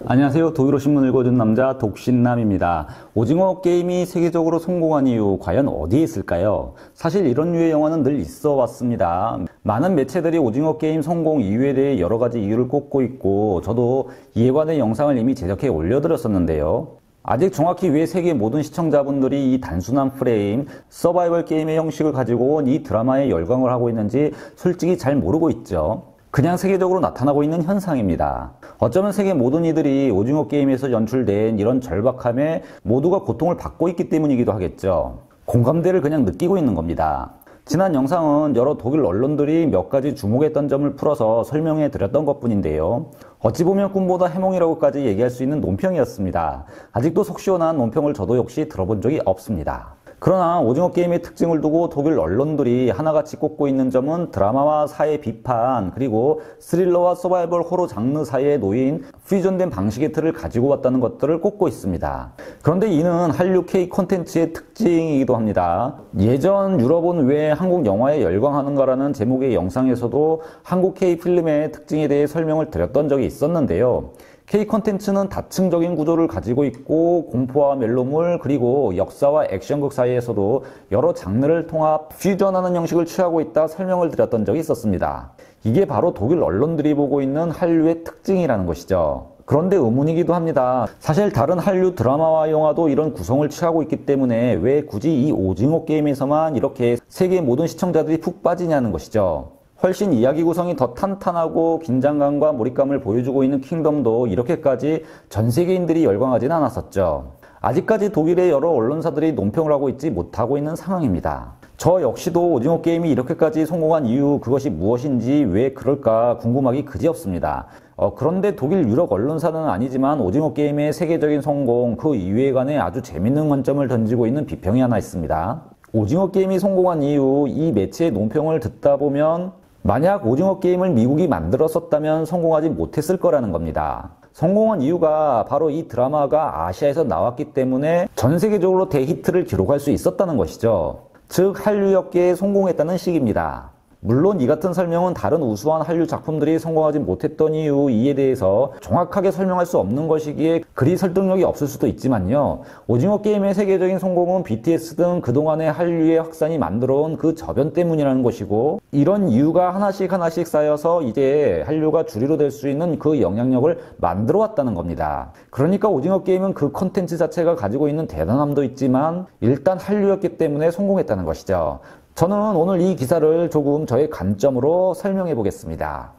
안녕하세요. 독일어 신문 읽어준 남자 독신남입니다. 오징어 게임이 세계적으로 성공한 이유 과연 어디에 있을까요? 사실 이런 류의 영화는 늘 있어 왔습니다. 많은 매체들이 오징어 게임 성공 이유에 대해 여러 가지 이유를 꼽고 있고 저도 이에 관한 영상을 이미 제작해 올려드렸었는데요. 아직 정확히 왜 세계 모든 시청자분들이 이 단순한 프레임, 서바이벌 게임의 형식을 가지고 온 이 드라마에 열광을 하고 있는지 솔직히 잘 모르고 있죠. 그냥 세계적으로 나타나고 있는 현상입니다. 어쩌면 세계 모든 이들이 오징어 게임에서 연출된 이런 절박함에 모두가 고통을 받고 있기 때문이기도 하겠죠. 공감대를 그냥 느끼고 있는 겁니다. 지난 영상은 여러 독일 언론들이 몇 가지 주목했던 점을 풀어서 설명해 드렸던 것 뿐인데요. 어찌 보면 꿈보다 해몽이라고까지 얘기할 수 있는 논평이었습니다. 아직도 속 시원한 논평을 저도 역시 들어본 적이 없습니다. 그러나 오징어 게임의 특징을 두고 독일 언론들이 하나같이 꼽고 있는 점은 드라마와 사회 비판, 그리고 스릴러와 서바이벌 호러 장르 사이에 놓인 퓨전된 방식의 틀을 가지고 왔다는 것들을 꼽고 있습니다. 그런데 이는 한류 K 콘텐츠의 특징이기도 합니다. 예전 유럽은 왜 한국 영화에 열광하는가라는 제목의 영상에서도 한국 K 필름의 특징에 대해 설명을 드렸던 적이 있었는데요. K 콘텐츠는 다층적인 구조를 가지고 있고 공포와 멜로물 그리고 역사와 액션극 사이에서도 여러 장르를 통합 퓨전하는 형식을 취하고 있다 설명을 드렸던 적이 있었습니다. 이게 바로 독일 언론들이 보고 있는 한류의 특징이라는 것이죠. 그런데 의문이기도 합니다. 사실 다른 한류 드라마와 영화도 이런 구성을 취하고 있기 때문에 왜 굳이 이 오징어 게임에서만 이렇게 세계 모든 시청자들이 푹 빠지냐는 것이죠. 훨씬 이야기 구성이 더 탄탄하고 긴장감과 몰입감을 보여주고 있는 킹덤도 이렇게까지 전 세계인들이 열광하진 않았었죠. 아직까지 독일의 여러 언론사들이 논평을 하고 있지 못하고 있는 상황입니다. 저 역시도 오징어 게임이 이렇게까지 성공한 이유, 그것이 무엇인지 왜 그럴까 궁금하기 그지없습니다. 그런데 독일 유력 언론사는 아니지만 오징어 게임의 세계적인 성공, 그 이유에 관해 아주 재밌는 관점을 던지고 있는 비평이 하나 있습니다. 오징어 게임이 성공한 이유, 이 매체의 논평을 듣다 보면 만약 오징어 게임을 미국이 만들었었다면 성공하지 못했을 거라는 겁니다. 성공한 이유가 바로 이 드라마가 아시아에서 나왔기 때문에 전 세계적으로 대히트를 기록할 수 있었다는 것이죠. 즉 한류업계에 성공했다는 식입니다. 물론 이 같은 설명은 다른 우수한 한류 작품들이 성공하지 못했던 이유 이에 대해서 정확하게 설명할 수 없는 것이기에 그리 설득력이 없을 수도 있지만요. 오징어 게임의 세계적인 성공은 BTS 등 그동안의 한류의 확산이 만들어온 그 저변 때문이라는 것이고 이런 이유가 하나씩 쌓여서 이제 한류가 주류로 될 수 있는 그 영향력을 만들어 왔다는 겁니다. 그러니까 오징어 게임은 그 콘텐츠 자체가 가지고 있는 대단함도 있지만 일단 한류였기 때문에 성공했다는 것이죠. 저는 오늘 이 기사를 조금 저의 관점으로 설명해 보겠습니다.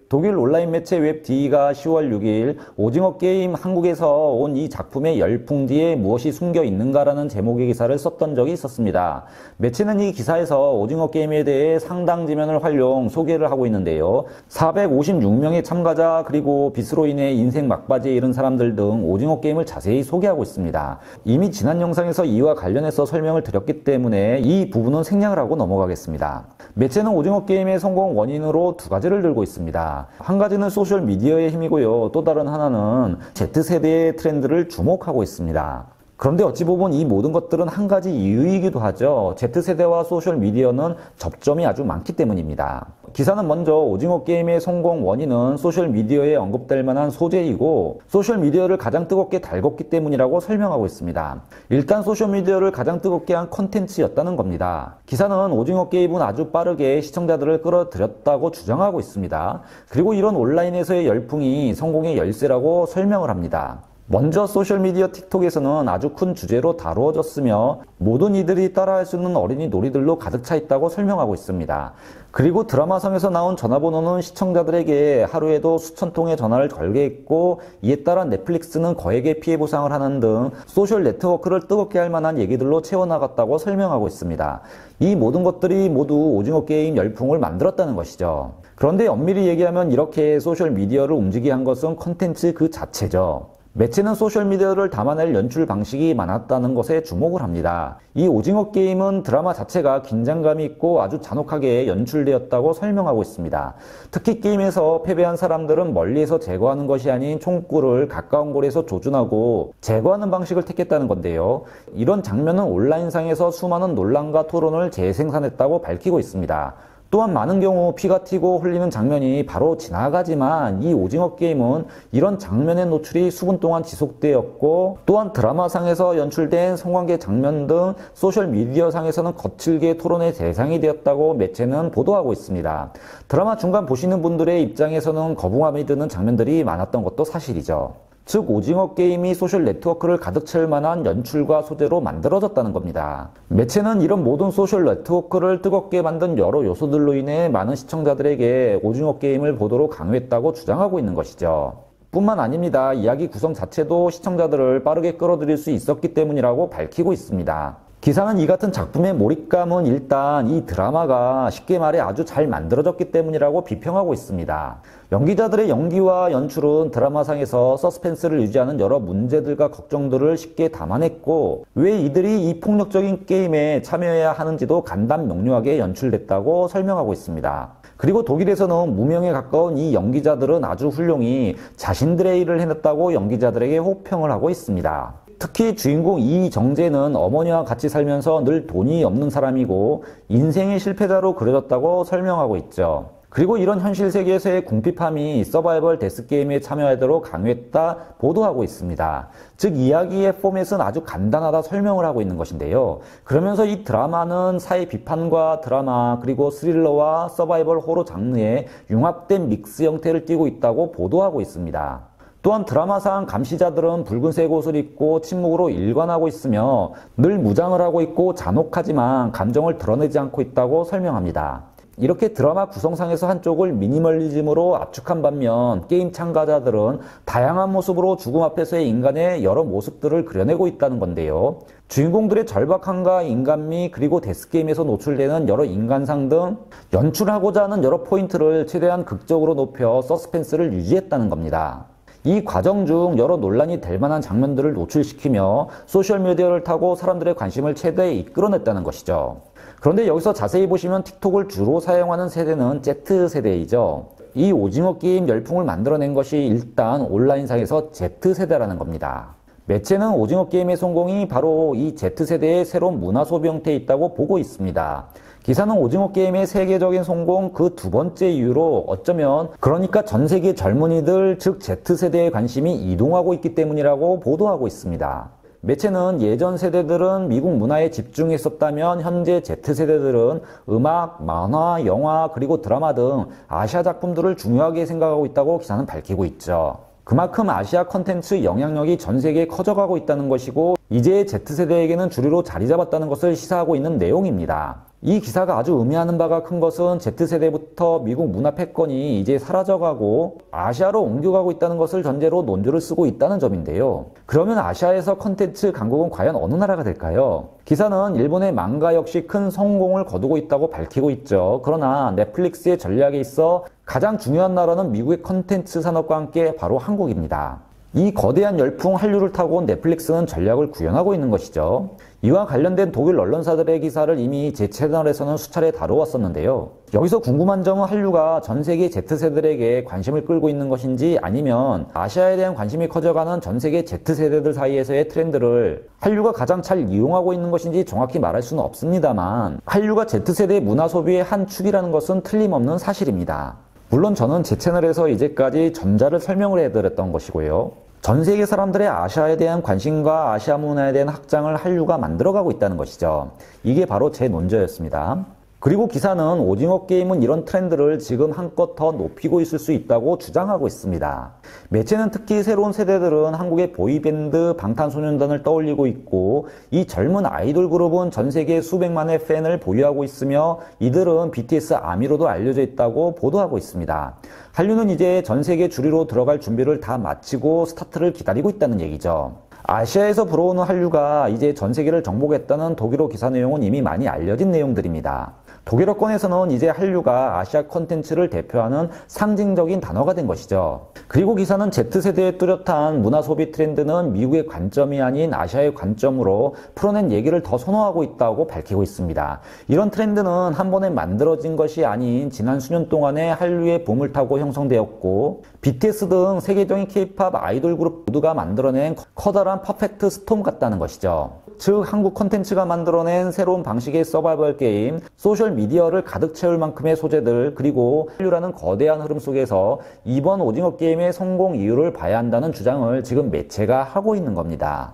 독일 온라인 매체 웹D가 10월 6일 오징어 게임 한국에서 온 이 작품의 열풍 뒤에 무엇이 숨겨 있는가라는 제목의 기사를 썼던 적이 있었습니다. 매체는 이 기사에서 오징어 게임에 대해 상당 지면을 활용 소개를 하고 있는데요. 456명의 참가자 그리고 빚으로 인해 인생 막바지에 이른 사람들 등 오징어 게임을 자세히 소개하고 있습니다. 이미 지난 영상에서 이와 관련해서 설명을 드렸기 때문에 이 부분은 생략을 하고 넘어가겠습니다. 매체는 오징어 게임의 성공 원인으로 두 가지를 들고 있습니다. 한 가지는 소셜미디어의 힘이고요. 또 다른 하나는 Z세대의 트렌드를 주목하고 있습니다. 그런데 어찌 보면 이 모든 것들은 한 가지 이유이기도 하죠. Z세대와 소셜미디어는 접점이 아주 많기 때문입니다. 기사는 먼저 오징어 게임의 성공 원인은 소셜미디어에 언급될 만한 소재이고 소셜미디어를 가장 뜨겁게 달궜기 때문이라고 설명하고 있습니다. 일단 소셜미디어를 가장 뜨겁게 한 콘텐츠였다는 겁니다. 기사는 오징어 게임은 아주 빠르게 시청자들을 끌어들였다고 주장하고 있습니다. 그리고 이런 온라인에서의 열풍이 성공의 열쇠라고 설명을 합니다. 먼저 소셜미디어 틱톡에서는 아주 큰 주제로 다루어졌으며 모든 이들이 따라할 수 있는 어린이 놀이들로 가득 차 있다고 설명하고 있습니다. 그리고 드라마성에서 나온 전화번호는 시청자들에게 하루에도 수천 통의 전화를 걸게 했고 이에 따라 넷플릭스는 거액의 피해 보상을 하는 등 소셜 네트워크를 뜨겁게 할 만한 얘기들로 채워나갔다고 설명하고 있습니다. 이 모든 것들이 모두 오징어 게임 열풍을 만들었다는 것이죠. 그런데 엄밀히 얘기하면 이렇게 소셜미디어를 움직이게 한 것은 콘텐츠 그 자체죠. 매체는 소셜미디어를 담아낼 연출 방식이 많았다는 것에 주목을 합니다. 이 오징어 게임은 드라마 자체가 긴장감이 있고 아주 잔혹하게 연출되었다고 설명하고 있습니다. 특히 게임에서 패배한 사람들은 멀리에서 제거하는 것이 아닌 총구를 가까운 곳에서 조준하고 제거하는 방식을 택했다는 건데요. 이런 장면은 온라인상에서 수많은 논란과 토론을 재생산했다고 밝히고 있습니다. 또한 많은 경우 피가 튀고 흘리는 장면이 바로 지나가지만 이 오징어 게임은 이런 장면의 노출이 수분 동안 지속되었고, 또한 드라마상에서 연출된 성관계 장면 등 소셜미디어상에서는 거칠게 토론의 대상이 되었다고 매체는 보도하고 있습니다. 드라마 중간 보시는 분들의 입장에서는 거부감이 드는 장면들이 많았던 것도 사실이죠. 즉 오징어 게임이 소셜 네트워크를 가득 채울 만한 연출과 소재로 만들어졌다는 겁니다. 매체는 이런 모든 소셜 네트워크를 뜨겁게 만든 여러 요소들로 인해 많은 시청자들에게 오징어 게임을 보도록 강요했다고 주장하고 있는 것이죠. 뿐만 아닙니다. 이야기 구성 자체도 시청자들을 빠르게 끌어들일 수 있었기 때문이라고 밝히고 있습니다. 기사는 이 같은 작품의 몰입감은 일단 이 드라마가 쉽게 말해 아주 잘 만들어졌기 때문이라고 비평하고 있습니다. 연기자들의 연기와 연출은 드라마상에서 서스펜스를 유지하는 여러 문제들과 걱정들을 쉽게 담아냈고, 왜 이들이 이 폭력적인 게임에 참여해야 하는지도 간단 명료하게 연출됐다고 설명하고 있습니다. 그리고 독일에서는 무명에 가까운 이 연기자들은 아주 훌륭히 자신들의 일을 해냈다고 연기자들에게 호평을 하고 있습니다. 특히 주인공 이정재는 어머니와 같이 살면서 늘 돈이 없는 사람이고 인생의 실패자로 그려졌다고 설명하고 있죠. 그리고 이런 현실 세계에서의 궁핍함이 서바이벌 데스게임에 참여하도록 강요했다 보도하고 있습니다. 즉 이야기의 포맷은 아주 간단하다 설명을 하고 있는 것인데요. 그러면서 이 드라마는 사회 비판과 드라마 그리고 스릴러와 서바이벌 호러 장르의 융합된 믹스 형태를 띠고 있다고 보도하고 있습니다. 또한 드라마상 감시자들은 붉은색 옷을 입고 침묵으로 일관하고 있으며 늘 무장을 하고 있고 잔혹하지만 감정을 드러내지 않고 있다고 설명합니다. 이렇게 드라마 구성상에서 한쪽을 미니멀리즘으로 압축한 반면 게임 참가자들은 다양한 모습으로 죽음 앞에서의 인간의 여러 모습들을 그려내고 있다는 건데요. 주인공들의 절박함과 인간미 그리고 데스게임에서 노출되는 여러 인간상 등 연출하고자 하는 여러 포인트를 최대한 극적으로 높여 서스펜스를 유지했다는 겁니다. 이 과정 중 여러 논란이 될 만한 장면들을 노출시키며 소셜미디어를 타고 사람들의 관심을 최대 이끌어냈다는 것이죠. 그런데 여기서 자세히 보시면 틱톡을 주로 사용하는 세대는 Z세대이죠. 이 오징어 게임 열풍을 만들어낸 것이 일단 온라인상에서 Z세대라는 겁니다. 매체는 오징어 게임의 성공이 바로 이 Z세대의 새로운 문화 소비 형태에 있다고 보고 있습니다. 기사는 오징어 게임의 세계적인 성공 그 두 번째 이유로 어쩌면 그러니까 전 세계 젊은이들 즉 Z세대의 관심이 이동하고 있기 때문이라고 보도하고 있습니다. 매체는 예전 세대들은 미국 문화에 집중했었다면 현재 Z세대들은 음악, 만화, 영화 그리고 드라마 등 아시아 작품들을 중요하게 생각하고 있다고 기사는 밝히고 있죠. 그만큼 아시아 컨텐츠 영향력이 전 세계에 커져가고 있다는 것이고 이제 Z세대에게는 주류로 자리 잡았다는 것을 시사하고 있는 내용입니다. 이 기사가 아주 의미하는 바가 큰 것은 Z세대부터 미국 문화 패권이 이제 사라져가고 아시아로 옮겨가고 있다는 것을 전제로 논조를 쓰고 있다는 점인데요. 그러면 아시아에서 컨텐츠 강국은 과연 어느 나라가 될까요? 기사는 일본의 망가 역시 큰 성공을 거두고 있다고 밝히고 있죠. 그러나 넷플릭스의 전략에 있어 가장 중요한 나라는 미국의 컨텐츠 산업과 함께 바로 한국입니다. 이 거대한 열풍 한류를 타고 온 넷플릭스는 전략을 구현하고 있는 것이죠. 이와 관련된 독일 언론사들의 기사를 이미 제 채널에서는 수차례 다루었었는데요. 여기서 궁금한 점은 한류가 전 세계 Z세대들에게 관심을 끌고 있는 것인지 아니면 아시아에 대한 관심이 커져가는 전 세계 Z세대들 사이에서의 트렌드를 한류가 가장 잘 이용하고 있는 것인지 정확히 말할 수는 없습니다만 한류가 Z세대의 문화 소비의 한 축이라는 것은 틀림없는 사실입니다. 물론 저는 제 채널에서 이제까지 전자를 설명을 해드렸던 것이고요. 전 세계 사람들의 아시아에 대한 관심과 아시아 문화에 대한 확장을 한류가 만들어가고 있다는 것이죠. 이게 바로 제 논조였습니다. 그리고 기사는 오징어 게임은 이런 트렌드를 지금 한껏 더 높이고 있을 수 있다고 주장하고 있습니다. 매체는 특히 새로운 세대들은 한국의 보이밴드 방탄소년단을 떠올리고 있고 이 젊은 아이돌 그룹은 전 세계 수백만의 팬을 보유하고 있으며 이들은 BTS 아미로도 알려져 있다고 보도하고 있습니다. 한류는 이제 전 세계 주류로 들어갈 준비를 다 마치고 스타트를 기다리고 있다는 얘기죠. 아시아에서 불어오는 한류가 이제 전 세계를 정복했다는 독일어 기사 내용은 이미 많이 알려진 내용들입니다. 독일어권에서는 이제 한류가 아시아 콘텐츠를 대표하는 상징적인 단어가 된 것이죠. 그리고 기사는 Z세대의 뚜렷한 문화 소비 트렌드는 미국의 관점이 아닌 아시아의 관점으로 풀어낸 얘기를 더 선호하고 있다고 밝히고 있습니다. 이런 트렌드는 한 번에 만들어진 것이 아닌 지난 수년 동안의 한류의 붐을 타고 형성되었고 BTS 등 세계적인 K-팝 아이돌 그룹 모두가 만들어낸 커다란 퍼펙트 스톰 같다는 것이죠. 즉 한국 컨텐츠가 만들어낸 새로운 방식의 서바이벌 게임, 소셜미디어를 가득 채울 만큼의 소재들, 그리고 한류라는 거대한 흐름 속에서 이번 오징어 게임의 성공 이유를 봐야 한다는 주장을 지금 매체가 하고 있는 겁니다.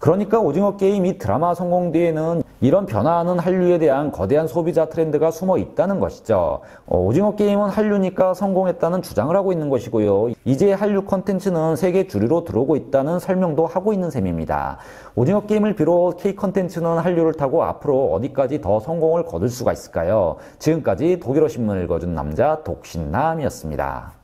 그러니까 오징어 게임 이 드라마 성공 뒤에는 이런 변화하는 한류에 대한 거대한 소비자 트렌드가 숨어 있다는 것이죠. 오징어 게임은 한류니까 성공했다는 주장을 하고 있는 것이고요. 이제 한류 컨텐츠는 세계 주류로 들어오고 있다는 설명도 하고 있는 셈입니다. 오징어 게임을 비롯 K 컨텐츠는 한류를 타고 앞으로 어디까지 더 성공을 거둘 수가 있을까요? 지금까지 독일어 신문을 읽어준 남자 독신남이었습니다.